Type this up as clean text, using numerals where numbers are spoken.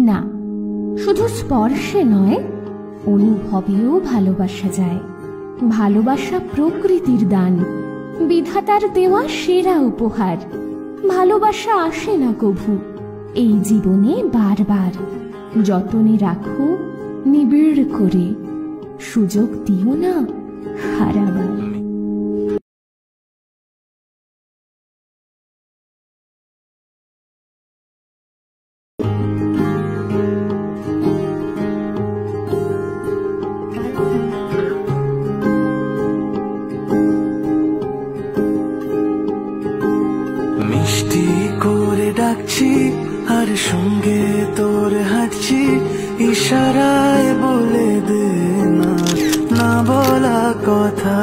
না, শুধু স্পর্শে নয়, অনুভবেও ভালোবাসা যায়। ভালোবাসা প্রকৃতির দান, বিধাতার দেওয়া সেরা উপহার। ভালোবাসা আসে না কভু, এই জীবনে বারবার। যতনে রাখো নিবিড় করে, সুযোগ দিও না হারাবার। মিষ্টি করে ডাকছি আর সঙ্গে তোর হাঁটছি, ইশারায় বলে দে না, না বলা কথা।